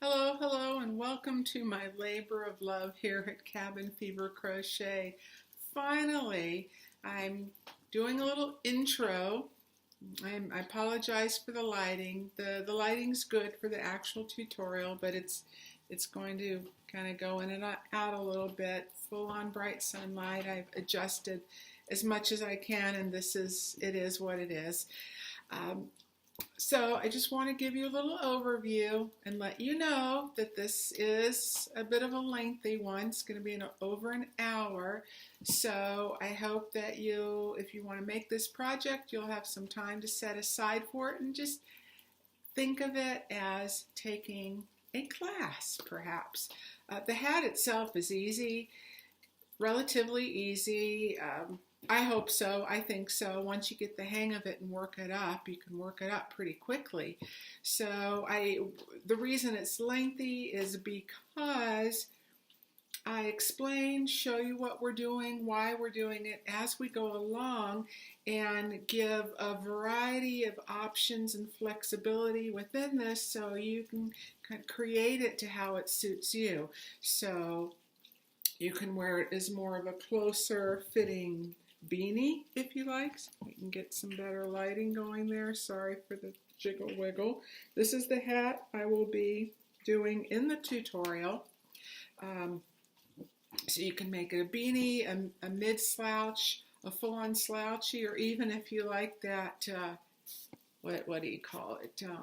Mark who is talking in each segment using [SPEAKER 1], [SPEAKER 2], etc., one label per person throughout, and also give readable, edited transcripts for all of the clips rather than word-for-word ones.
[SPEAKER 1] Hello, hello, and welcome to my labor of love here at Cabin Fever Crochet. Finally, I'm doing a little intro. I apologize for the lighting. The lighting's good for the actual tutorial, but it's going to kind of go in and out a little bit. Full on bright sunlight. I've adjusted as much as I can, and it is what it is. So I just want to give you a little overview and let you know that this is a bit of a lengthy one. It's going to be over an hour. So I hope that if you want to make this project, you'll have some time to set aside for it and just think of it as taking a class, perhaps. The hat itself is easy, relatively easy. I hope so. I think so. Once you get the hang of it and work it up, you can work it up pretty quickly. So the reason it's lengthy is because I explain, show you what we're doing, why we're doing it as we go along, and give a variety of options and flexibility within this so you can kind of create it to how it suits you. So you can wear it as more of a closer fitting beanie, if you like. So we can get some better lighting going there. Sorry for the jiggle wiggle. This is the hat I will be doing in the tutorial. So you can make it a beanie, a mid slouch, a full-on slouchy, or even if you like that, what do you call it? The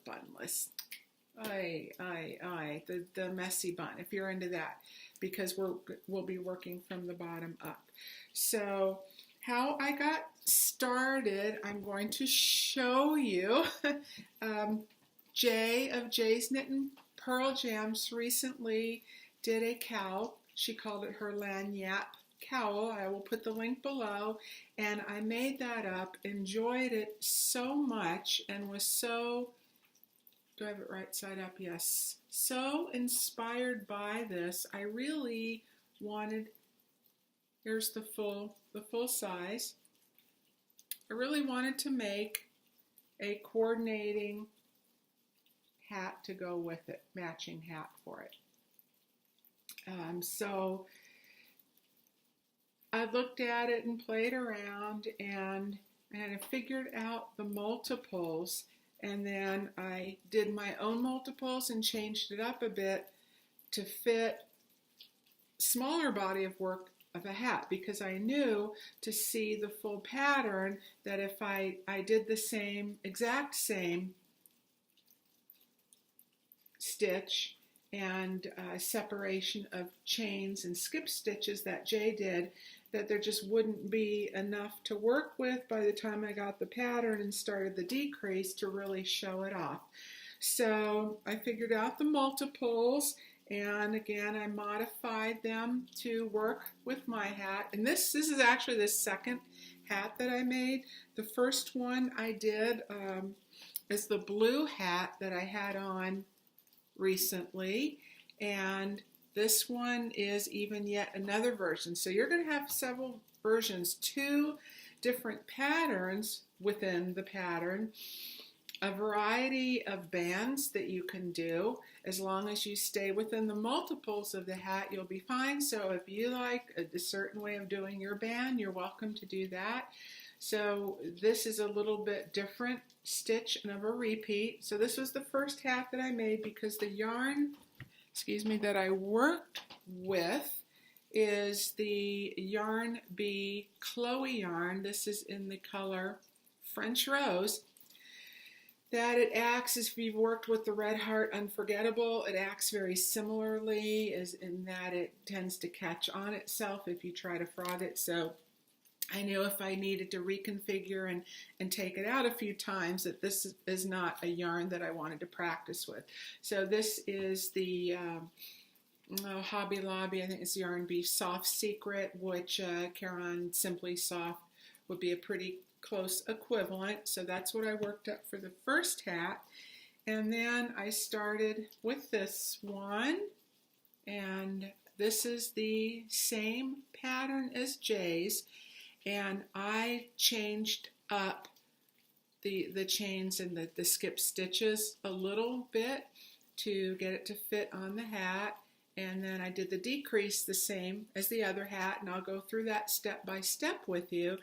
[SPEAKER 1] bunless. The messy bun, if you're into that, because we'll be working from the bottom up. So how I got started, I'm going to show you. Jay of Jay's Knittin' Pearl Jams recently did a cowl. She called it her Lagniappe cowl. I will put the link below, and I made that up, enjoyed it so much, and was so, do I have it right side up? Yes. So inspired by this, I really wanted, here's the full size. I really wanted to make a coordinating hat to go with it, matching hat for it. So I looked at it and played around and I figured out the multiples. And then I did my own multiples and changed it up a bit to fit smaller body of work of a hat, because I knew to see the full pattern that if I did the exact same stitch and separation of chains and skip stitches that Jay did, that there just wouldn't be enough to work with by the time I got the pattern and started the decrease to really show it off. So I figured out the multiples, and again I modified them to work with my hat. And this is actually the second hat that I made. The first one I did is the blue hat that I had on recently, and this one is even yet another version. So you're going to have several versions, 2 different patterns within the pattern, a variety of bands that you can do. As long as you stay within the multiples of the hat, you'll be fine. So if you like a certain way of doing your band, you're welcome to do that. So this is a little bit different stitch and of a repeat. So this was the first hat that I made, because the yarn, that I worked with is the Yarn Bee Chloe yarn. This is in the color French Rose. That it acts, as if you've worked with the Red Heart Unforgettable, it acts very similarly, as in that it tends to catch on itself if you try to frog it. So I knew if I needed to reconfigure and take it out a few times, that this is not a yarn that I wanted to practice with. So this is the Hobby Lobby, I think it's Yarn Bee Soft Secret, which Caron Simply Soft would be a pretty close equivalent. So that's what I worked up for the first hat. And then I started with this one, and this is the same pattern as Jay's. And I changed up the chains and the skip stitches a little bit to get it to fit on the hat. And then I did the decrease the same as the other hat, and I'll go through that step by step with you.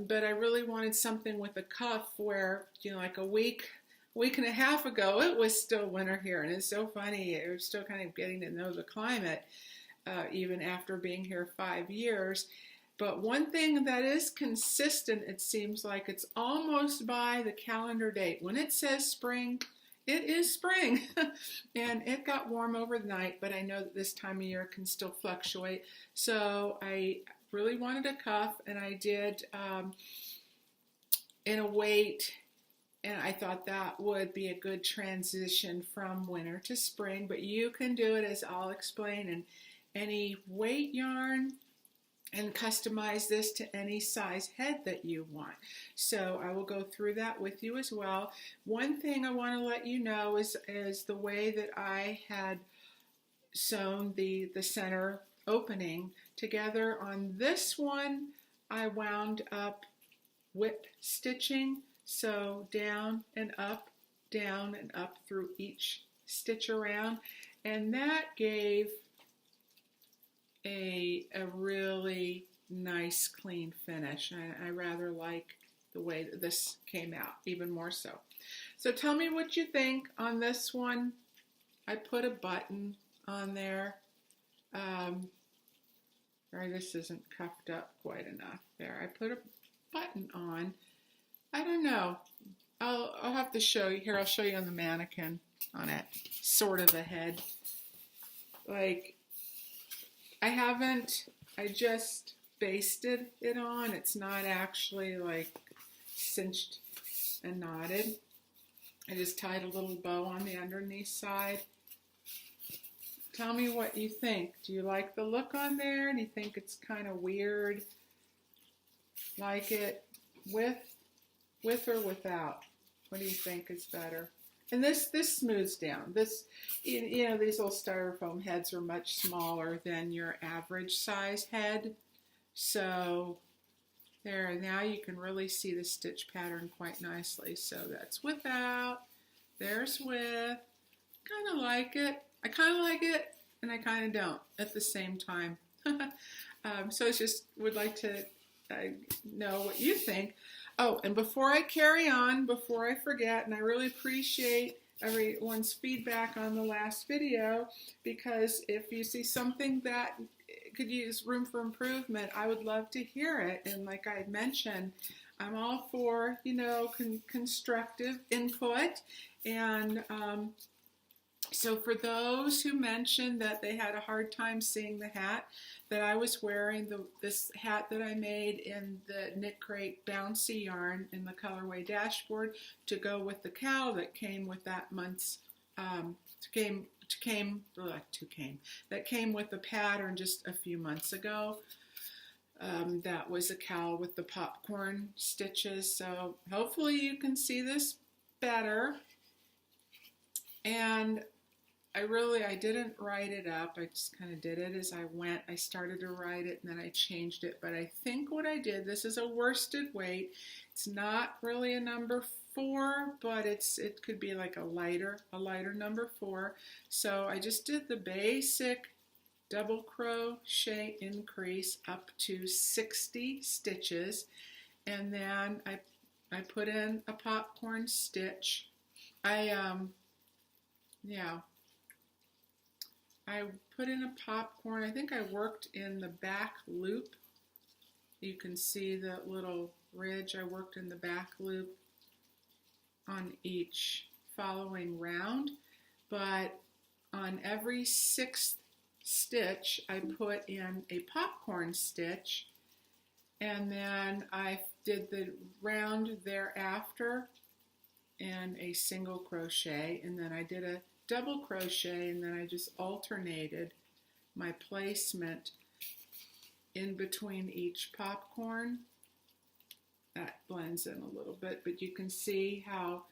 [SPEAKER 1] But I really wanted something with a cuff where, you know, like a week and a half ago, it was still winter here. And it's so funny, we're still kind of getting to know the climate, even after being here 5 years. But one thing that is consistent, it seems like it's almost by the calendar date. When it says spring, it is spring. And it got warm over the night, but I know that this time of year can still fluctuate. So I really wanted a cuff, and I did in a weight, and I thought that would be a good transition from winter to spring. But you can do it, as I'll explain, in any weight yarn, and customize this to any size head that you want. So I will go through that with you as well. One thing I want to let you know is the way that I had sewn the center opening together. On this one, I wound up whip stitching, so down and up through each stitch around, and that gave a really nice clean finish. I rather like the way that this came out, even more so. So tell me what you think on this one. I put a button on there. Or this isn't cuffed up quite enough there. I put a button on. I don't know. I'll have to show you. Here, I'll show you on the mannequin on it. Sort of a head. Like, I just basted it on. It's not actually like cinched and knotted. I just tied a little bow on the underneath side. Tell me what you think. Do you like the look on there? Do you think it's kind of weird? Like it with or without? What do you think is better? And this smooths down. This, you know, these little styrofoam heads are much smaller than your average size head. So there, now you can really see the stitch pattern quite nicely. So that's without, there's with. Kind of like it. I kind of like it, and I kind of don't at the same time. So it's just, would like to know what you think. Oh, and before I carry on, before I forget, and I really appreciate everyone's feedback on the last video, because if you see something that could use room for improvement, I would love to hear it. And like I had mentioned, I'm all for, you know, constructive input. And so for those who mentioned that they had a hard time seeing the hat, that I was wearing this hat that I made in the Knit Crate bouncy yarn in the colorway dashboard to go with the cowl that came with that month's that came with the pattern just a few months ago. That was a cowl with the popcorn stitches. So hopefully you can see this better. And I didn't write it up. I just kind of did it as I went. I started to write it and then I changed it. But I think what I did, this is a worsted weight. It's not really a number 4, but it could be like a lighter number 4. So I just did the basic double crochet increase up to 60 stitches. And then I put in a popcorn stitch. I put in a popcorn. I think I worked in the back loop. You can see the little ridge. I worked in the back loop on each following round, but on every 6th stitch, I put in a popcorn stitch, and then I did the round thereafter in a single crochet, and then I did a double crochet, and then I just alternated my placement in between each popcorn. That blends in a little bit, but you can see how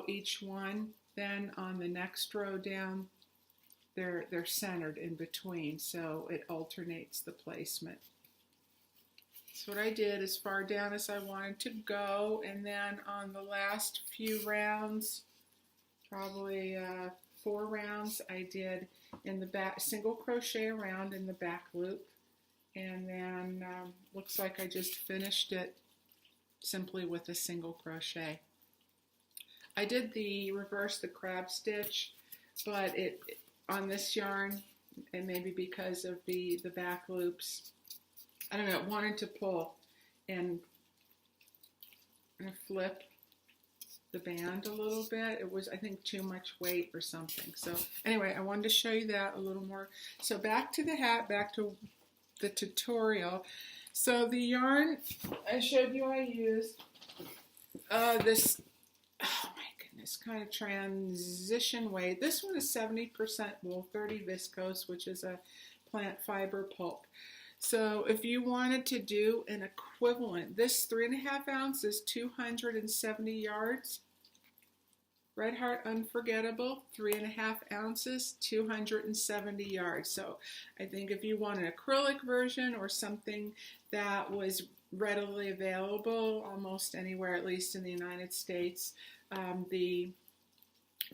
[SPEAKER 1] each one then on the next row down, they're centered in between, so it alternates the placement. So what I did as far down as I wanted to go, and then on the last few rounds, probably 4 rounds, I did in the back single crochet around in the back loop, and then looks like I just finished it simply with a single crochet. I did the reverse the crab stitch, but on this yarn, and maybe because of the back loops, I don't know, it wanted to pull and flip the band a little bit. It was, I think, too much weight or something. So anyway, I wanted to show you that a little more. So back to the hat, back to the tutorial. So the yarn I showed you I used, this, oh my goodness, kind of transition weight. This one is 70% wool, 30 viscose, which is a plant fiber pulp. So if you wanted to do an equivalent, this 3.5 ounces, 270 yards. Red Heart Unforgettable, 3.5 ounces, 270 yards. So I think if you want an acrylic version or something that was readily available almost anywhere, at least in the United States, the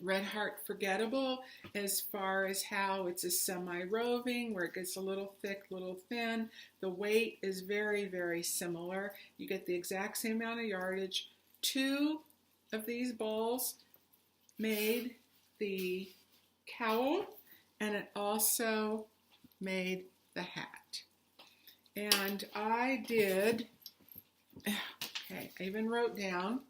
[SPEAKER 1] Red Heart Forgettable, as far as how it's a semi-roving, where it gets a little thick, little thin. The weight is very, very similar. You get the exact same amount of yardage. 2 of these balls made the cowl, and it also made the hat. And I did, okay, I even wrote down,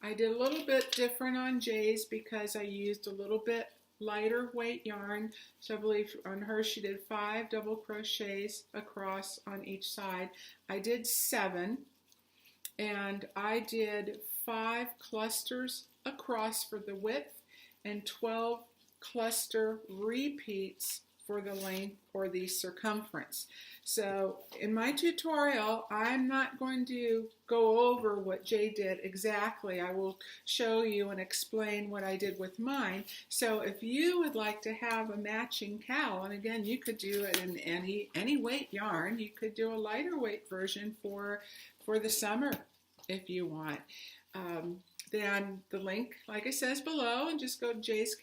[SPEAKER 1] I did a little bit different on Jay's because I used a little bit lighter weight yarn. So I believe on her she did 5 double crochets across on each side. I did 7, and I did 5 clusters across for the width and 12 cluster repeats for the length or the circumference. So in my tutorial, I'm not going to go over what Jay did exactly. I will show you and explain what I did with mine. So if you would like to have a matching cowl, and again, you could do it in any weight yarn. You could do a lighter weight version for the summer if you want. Then the link, like I says below, and just go to Jay's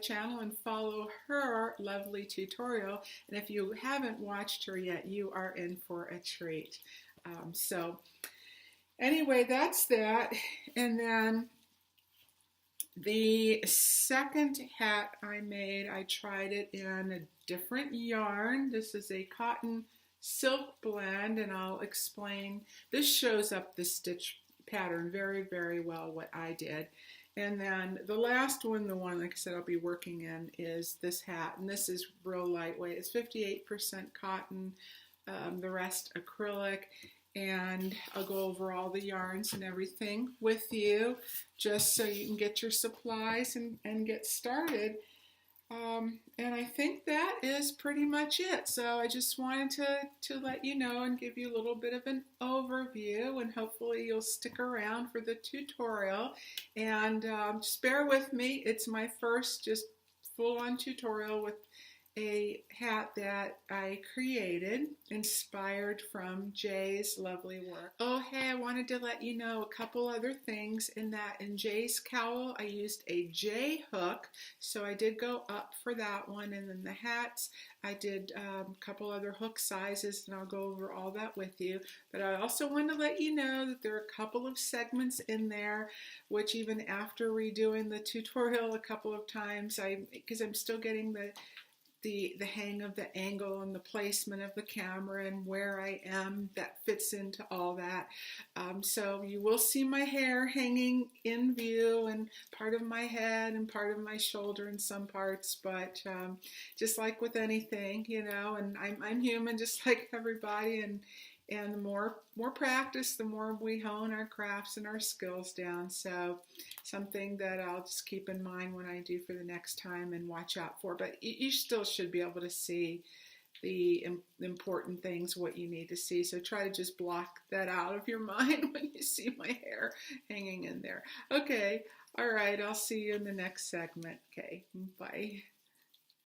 [SPEAKER 1] channel and follow her lovely tutorial. And if you haven't watched her yet, you are in for a treat. So anyway, that's that. And then the second hat I made, I tried it in a different yarn. This is a cotton silk blend, and I'll explain. This shows up the stitch pattern very, very well, what I did. And then the last one, the one, like I said, I'll be working in is this hat. And this is real lightweight. It's 58% cotton, the rest acrylic. And I'll go over all the yarns and everything with you just so you can get your supplies and get started. And I think that is pretty much it. So I just wanted to let you know and give you a little bit of an overview, and hopefully you'll stick around for the tutorial. And just bear with me. It's my first just full-on tutorial with a hat that I created, inspired from Jay's lovely work. Oh, hey, I wanted to let you know a couple other things in that in Jay's cowl, I used a J hook, so I did go up for that one. And then the hats, I did a couple other hook sizes, and I'll go over all that with you. But I also want to let you know that there are a couple of segments in there, which even after redoing the tutorial a couple of times, because I'm still getting the hang of the angle and the placement of the camera and where I am, that fits into all that. So you will see my hair hanging in view, and part of my head and part of my shoulder in some parts, but just like with anything, you know, and I'm human just like everybody, and the more practice, the more we hone our crafts and our skills down. So something that I'll just keep in mind when I do for the next time and watch out for. But you still should be able to see the important things, what you need to see. So try to just block that out of your mind when you see my hair hanging in there. Okay, all right, I'll see you in the next segment. Okay, bye.